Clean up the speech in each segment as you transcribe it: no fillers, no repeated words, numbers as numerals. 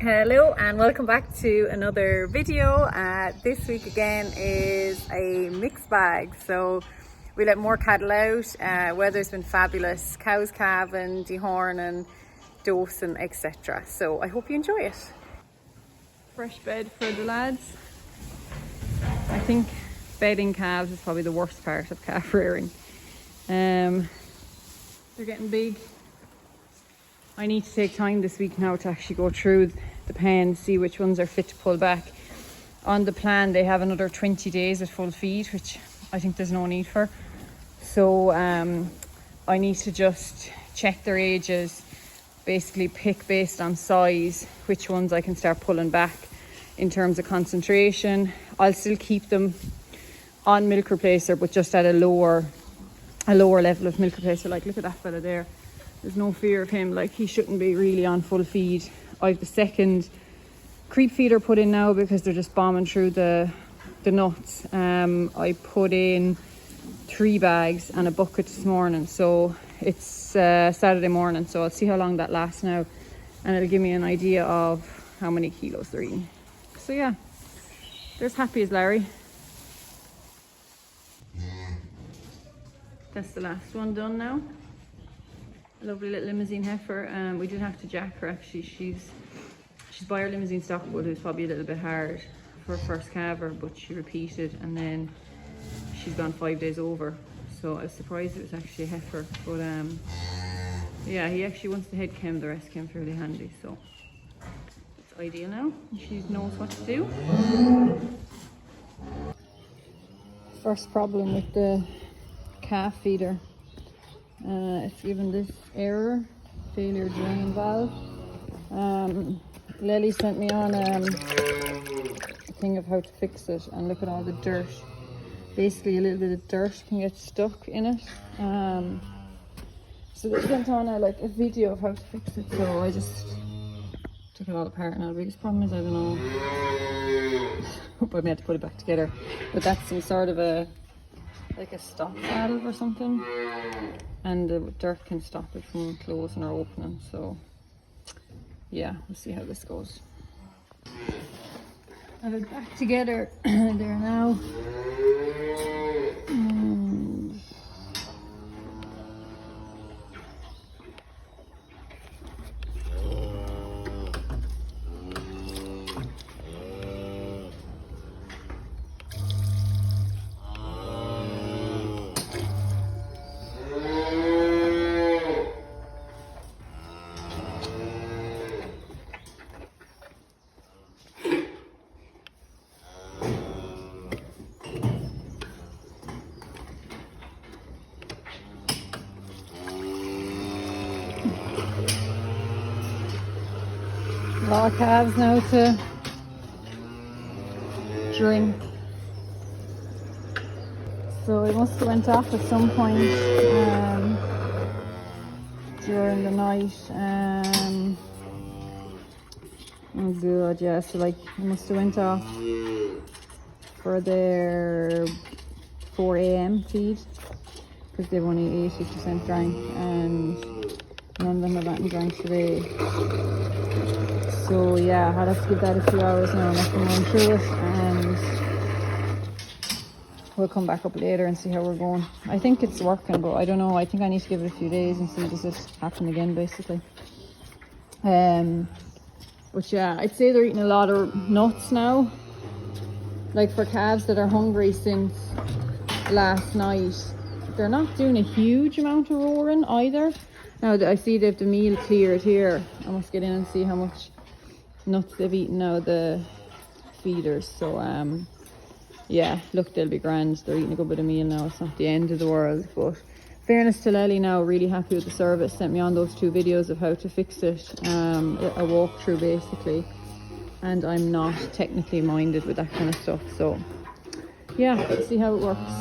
Hello and welcome back to another video. This week again is a mixed bag. So we let more cattle out. Weather's been fabulous. Cows calving, dehorning, dosing, etc. So I hope you enjoy it. Fresh bed for the lads. I think bedding calves is probably the worst part of calf rearing. They're getting big. I need to take time this week now to actually go through the pen, see which ones are fit to pull back. On the plan, they have another 20 days at full feed, which I think there's no need for. So I need to just check their ages, basically pick based on size which ones I can start pulling back in terms of concentration. I'll still keep them on milk replacer, but just at a lower level of milk replacer. Like, look at that fella there. There's no fear of him, like he shouldn't be really on full feed. I've the second creep feeder put in now because they're just bombing through the nuts. I put in 3 bags and a bucket this morning, so it's Saturday morning, so I'll see how long that lasts now, and it'll give me an idea of how many kilos they're eating. So yeah, they're as happy as Larry. That's the last one done now. A lovely little limousine heifer. We did have to jack her actually. She's by our limousine stock, but it was probably a little bit hard for her first calver, but she repeated and then she's gone 5 days over. So I was surprised it was actually a heifer. But yeah, he actually, once the head came, the rest came fairly handy. So it's ideal now. She knows what to do. First problem with the calf feeder. It's given this error, failure drain valve. Lily sent me on a thing of how to fix it, and look at all the dirt. Basically a little bit of dirt can get stuck in it. So they sent on a video of how to fix it, so I just took it all apart now. The biggest problem is I don't know, hope I may have to put it back together, but that's some sort of a stop valve or something, and the dirt can stop it from closing or opening. So yeah, we'll see how this goes. I've it back together there now. A lot of calves now to drink, so it must have went off at some point during the night. Oh god, yeah, so it must have went off for their 4 AM feed, because they've only 80% drank and none of them have gotten drank today. So yeah, I'll have to give that a few hours now and let them run through it, and we'll come back up later and see how we're going. I think it's working, but I don't know. I think I need to give it a few days and see does it happen again, basically. But yeah, I'd say they're eating a lot of nuts now. Like for calves that are hungry since last night, they're not doing a huge amount of roaring either. Now I see they have the meal cleared here. I must get in and see how much nuts they've eaten now, the feeders. So yeah, look, they'll be grand. They're eating a good bit of meal now. It's not the end of the world, but fairness to Lely now, really happy with the service. Sent me on those 2 videos of how to fix it, a walkthrough basically, and I'm not technically minded with that kind of stuff. So yeah, let's see how it works.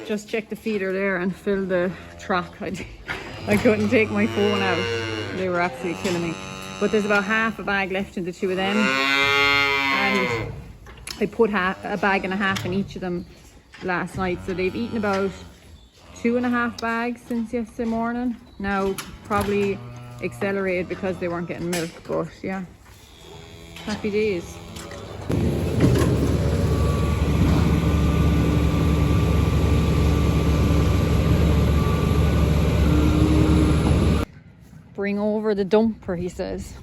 Just check the feeder there and fill the track. I couldn't take my phone out. They were absolutely killing me. But there's about half a bag left in the 2 of them, and I put a bag and a half in each of them last night. So they've eaten about 2.5 bags since yesterday morning. Now probably accelerated because they weren't getting milk, but yeah, Happy days. Bring over the dumper, he says.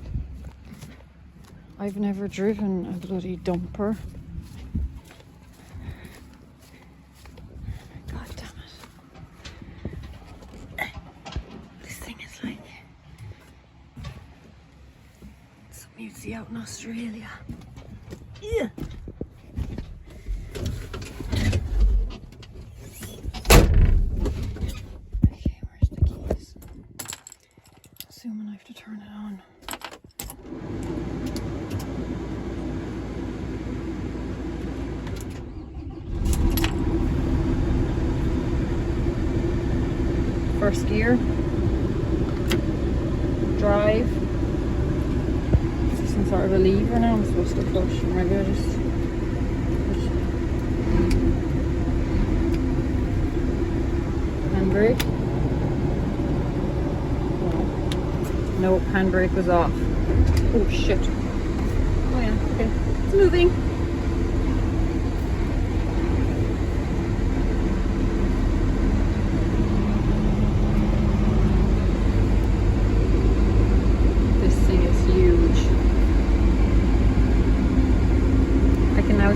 I've never driven a bloody dumper. God damn it. This thing is like something you'd see out in Australia. Yeah. Okay, where's the keys? Assuming I have to turn it on. First gear, drive. Is there some sort of a lever now I'm supposed to push? Or maybe I just push it. Handbrake. No, handbrake was off. Oh shit. Oh yeah, okay. It's moving.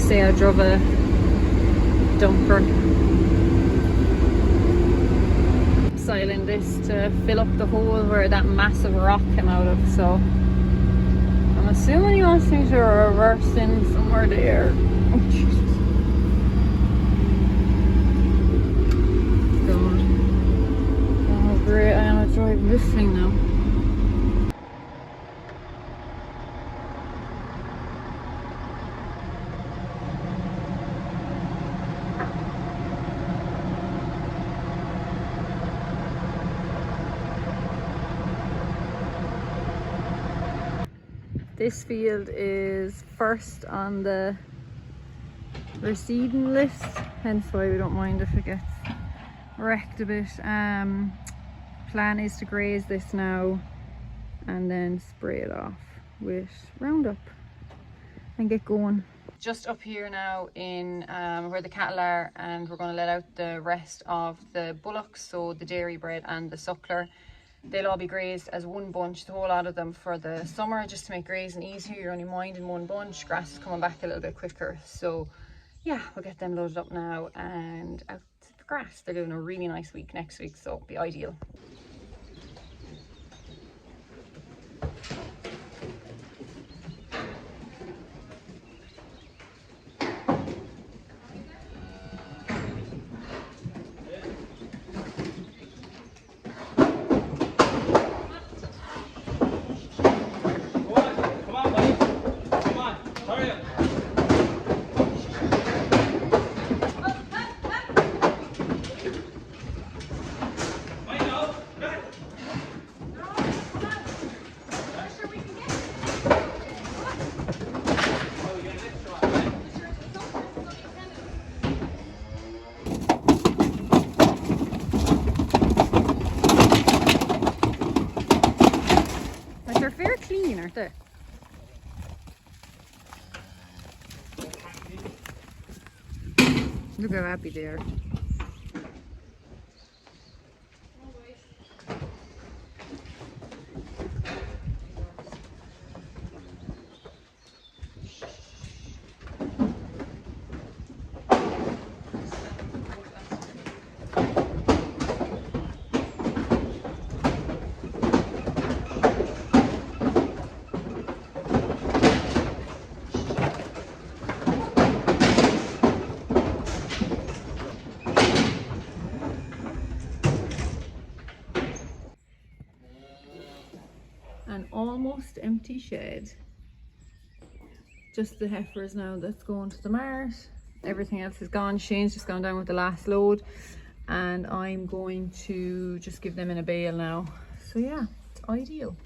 Say I drove a dumper. Siling this to fill up the hole where that massive rock came out of, so I'm assuming he wants me to reverse in somewhere there. Oh Jesus. God. Oh great, I am driving this thing now. This field is first on the receding list, hence why we don't mind if it gets wrecked a bit. Plan is to graze this now and then spray it off with Roundup and get going. Just up here now in where the cattle are, and we're going to let out the rest of the bullocks, so the dairy bred and the suckler. They'll all be grazed as one bunch, the whole lot of them, for the summer, just to make grazing easier. You're only minding one bunch, grass is coming back a little bit quicker. So yeah, we'll get them loaded up now and out to the grass. They're doing a really nice week next week, so it'll be ideal. Aren't they? Look how happy they are. An almost empty shed. Just the heifers now that's going to the mart. Everything else is gone. Shane's just gone down with the last load, and I'm going to just give them in a bale now. So yeah, it's ideal.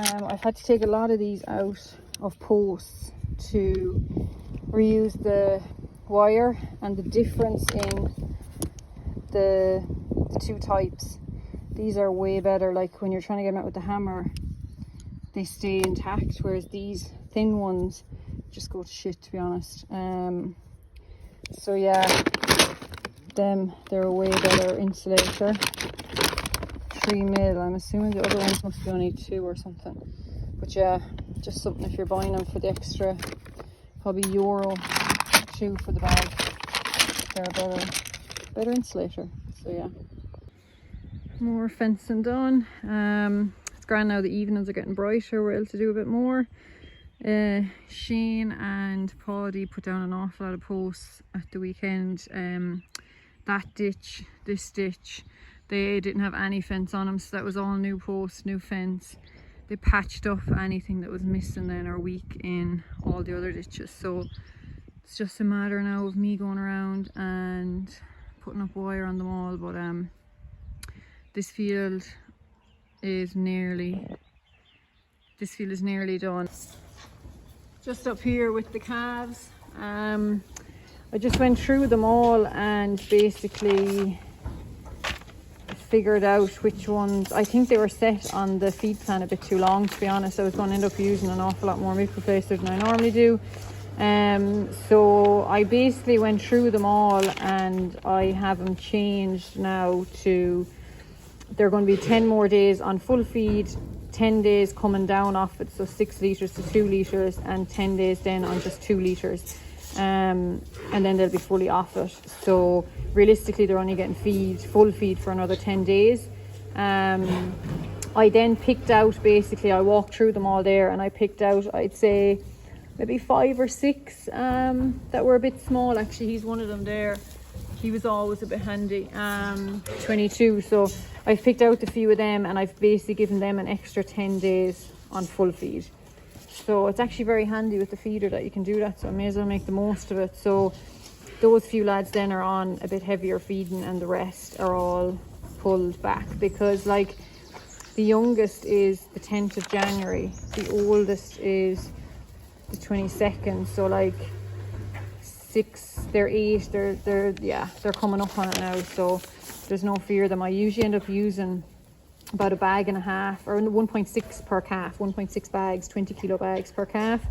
I've had to take a lot of these out of posts to reuse the wire, and the difference in the two types, these are way better. Like when you're trying to get them out with the hammer, they stay intact, whereas these thin ones just go to shit, to be honest. So yeah, they're a way better insulator. 3mm. I'm assuming the other ones must be only 2 or something, but yeah, just something if you're buying them for the extra, probably €2 for the bag. They're a better insulator. So yeah, more fencing done. It's grand now, the evenings are getting brighter, we're able to do a bit more. Shane and Paddy put down an awful lot of posts at the weekend. That ditch, this ditch, they didn't have any fence on them, so that was all new posts, new fence. They patched up anything that was missing then or weak in all the other ditches. So it's just a matter now of me going around and putting up wire on them all. But this field is nearly done. Just up here with the calves, I just went through them all and basically figured out which ones. I think they were set on the feed plan a bit too long, to be honest. I was going to end up using an awful lot more milk replacer than I normally do. So I basically went through them all and I have them changed now to, they're going to be 10 more days on full feed, 10 days coming down off it, so 6 litres to 2 litres, and 10 days then on just 2 litres. And then they'll be fully off it. So realistically they're only getting full feed for another 10 days. I then picked out, basically I walked through them all there and I picked out, I'd say maybe 5 or 6 that were a bit small. Actually, he's one of them there. He was always a bit handy. 22. So I've picked out a few of them and I've basically given them an extra 10 days on full feed. So it's actually very handy with the feeder that you can do that, so I may as well make the most of it. So those few lads then are on a bit heavier feeding and the rest are all pulled back, because like the youngest is the 10th of January, the oldest is the 22nd, so like 6, they're 8, they're coming up on it now, so there's no fear of them. I usually end up using about a bag and a half, or 1.6 per calf, 1.6 bags, 20 kilo bags per calf.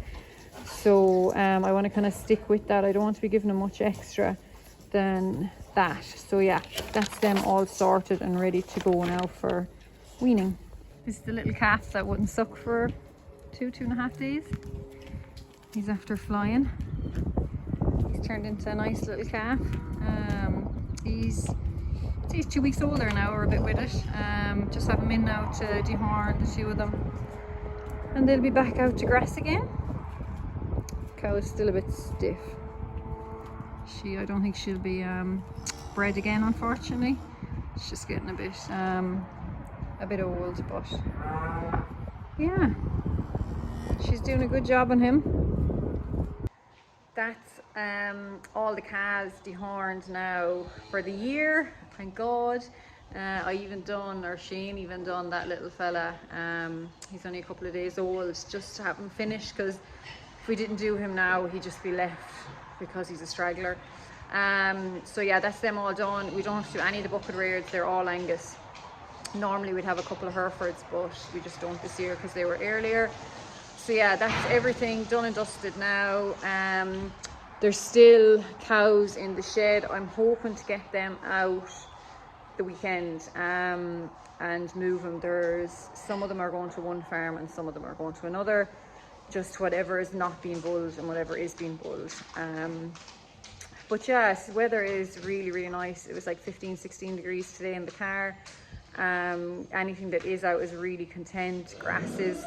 So I want to kind of stick with that. I don't want to be giving them much extra than that. So yeah, that's them all sorted and ready to go now for weaning. This is the little calf that wouldn't suck for 2.5 days. He's after flying. He's turned into a nice little calf. He's 2 weeks older now, or a bit with it. Just have him in now to dehorn the 2 of them, and they'll be back out to grass again. Cow is still a bit stiff. I don't think she'll be bred again, unfortunately. She's just getting a bit old, but yeah, she's doing a good job on him. That's all the calves dehorned now for the year, thank God. I even done, or Shane even done, that little fella. He's only a couple of days old, just to have him finished, because if we didn't do him now he'd just be left because he's a straggler. So yeah, that's them all done. We don't have to do any of the bucket rears, they're all Angus. Normally we'd have a couple of Herefords, but we just don't this year because they were earlier. So yeah, that's everything done and dusted now. There's still cows in the shed. I'm hoping to get them out the weekend and move them. Some of them are going to one farm and some of them are going to another. Just whatever is not being bulled and whatever is being bulled. But yes, weather is really, really nice. It was like 15, 16 degrees today in the car. Anything that is out is really content. Grass is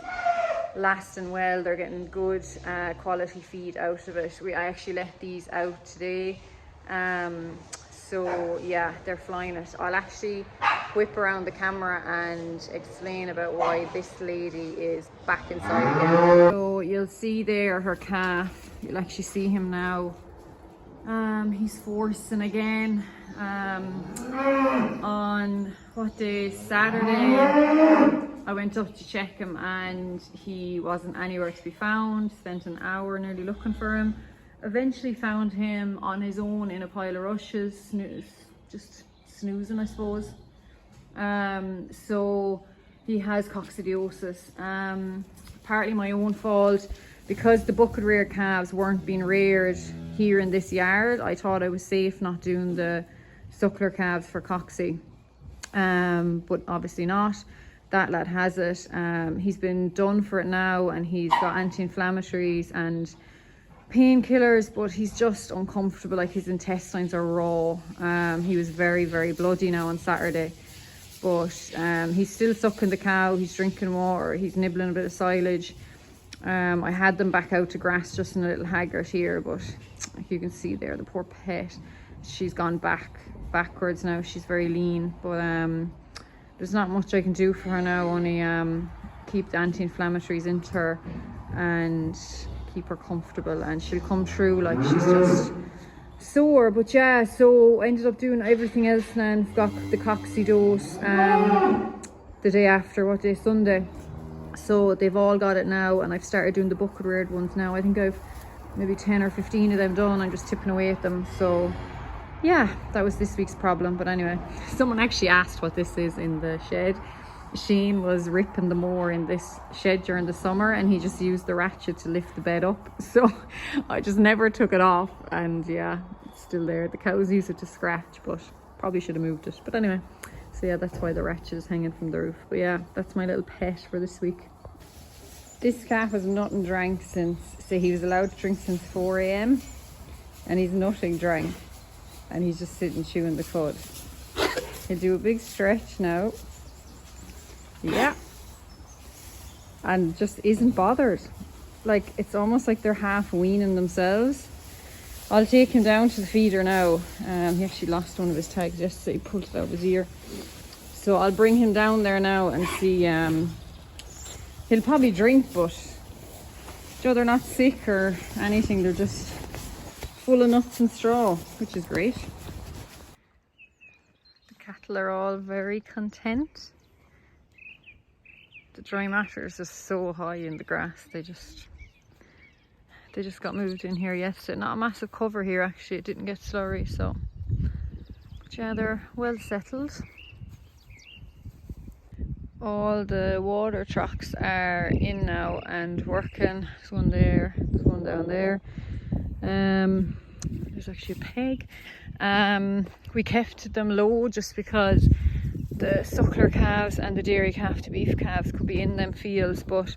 lasting well, they're getting good quality feed out of it. I actually let these out today, so yeah, they're flying it. I'll actually whip around the camera and explain about why this lady is back inside again. So you'll see there her calf, you'll actually see him now. He's forcing again on what day? Saturday. I went up to check him and he wasn't anywhere to be found. Spent an hour nearly looking for him. Eventually found him on his own in a pile of rushes, just snoozing, I suppose. So he has coccidiosis. Partly my own fault, because the bucket reared calves weren't being reared here in this yard. I thought I was safe not doing the suckler calves for cocci, but obviously not. That lad has it. He's been done for it now, and he's got anti-inflammatories and painkillers, but he's just uncomfortable. Like, his intestines are raw. He was very, very bloody now on Saturday, but he's still sucking the cow, he's drinking water, he's nibbling a bit of silage. I had them back out to grass just in a little haggard here, but like you can see there, the poor pet, she's gone backwards now. She's very lean, but there's not much I can do for her now, only keep the anti-inflammatories into her and keep her comfortable, and she'll come through. Like, she's just sore. But yeah, so I ended up doing everything else and got the cocci dose the day after, what day? Sunday. So they've all got it now, and I've started doing the bucket reared ones now. I think I've maybe 10 or 15 of them done. I'm just tipping away at them. So yeah, that was this week's problem. But anyway, someone actually asked what this is in the shed. Shane was ripping the mower in this shed during the summer, and he just used the ratchet to lift the bed up. So I just never took it off, and yeah, it's still there. The cows use it to scratch, but probably should have moved it. But anyway, so yeah, that's why the ratchet is hanging from the roof. But yeah, that's my little pet for this week. This calf has nothing drank since, say, he was allowed to drink since 4 a.m. and he's nothing drank, and he's just sitting chewing the cud. He'll do a big stretch now. Yeah, and just isn't bothered. Like, it's almost like they're half weaning themselves. I'll take him down to the feeder now. He actually lost one of his tags yesterday. He pulled it out of his ear, so I'll bring him down there now and see. He'll probably drink, but they're not sick or anything. They're just full of nuts and straw, which is great. The cattle are all very content. The dry matter is just so high in the grass. They just got moved in here yesterday. Not a massive cover here, actually. It didn't get slurry, so. But yeah, they're well settled. All the water trucks are in now and working. There's one there, there's one down there. There's actually a peg. We kept them low just because the suckler calves and the dairy calf to beef calves could be in them fields. But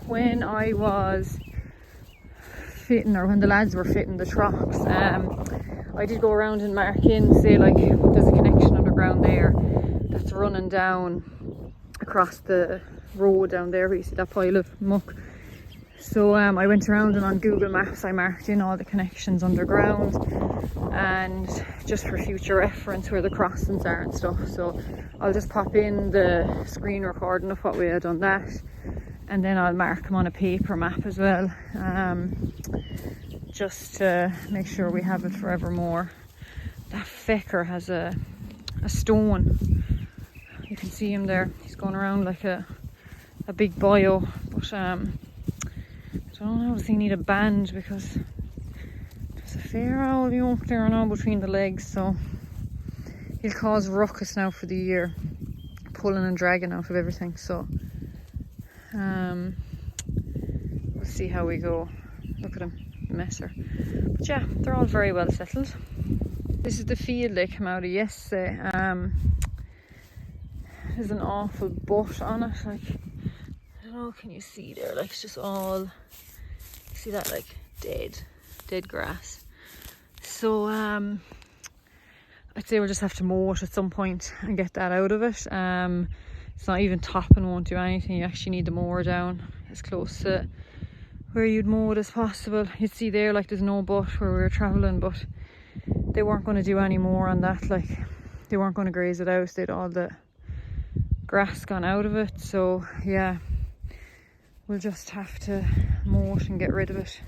when I was fitting, or when the lads were fitting the troughs, I did go around and mark in, say, like, there's a connection underground there that's running down across the road down there where you see that pile of muck. So I went around, and on Google Maps I marked in all the connections underground, and just for future reference where the crossings are and stuff. So I'll just pop in the screen recording of what we had on that, and then I'll mark them on a paper map as well, just to make sure we have it forevermore. That fecker has a stone. You can see him there. He's going around like a big boyo, but I don't know if they need a band, because there's a fair old yoke there now between the legs, so he'll cause ruckus now for the year, pulling and dragging out of everything. So we'll see how we go. Look at him, messer. But yeah, they're all very well settled. This is the field they came out of yesterday. There's an awful butt on it. Like, I don't know, can you see there? Like, it's just all, see that, like, dead grass. So I'd say we'll just have to mow it at some point and get that out of it. It's not even topping, won't do anything. You actually need the mower down as close to where you'd mow it as possible. You'd see there, like, there's no butt where we were travelling, but they weren't going to do any more on that. Like, they weren't going to graze it out. They'd all the grass gone out of it. So yeah, we'll just have to mow it and get rid of it.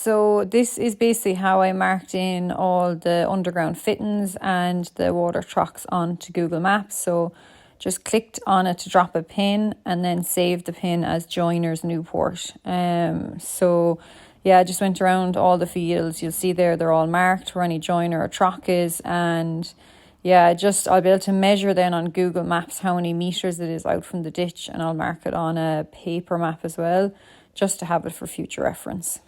so this is basically how I marked in all the underground fittings and the water trucks onto Google Maps. So just clicked on it to drop a pin and then saved the pin as Joiners Newport. So yeah, I just went around all the fields. You'll see there they're all marked where any joiner or truck is, and yeah, I'll be able to measure then on Google Maps how many meters it is out from the ditch, and I'll mark it on a paper map as well, just to have it for future reference.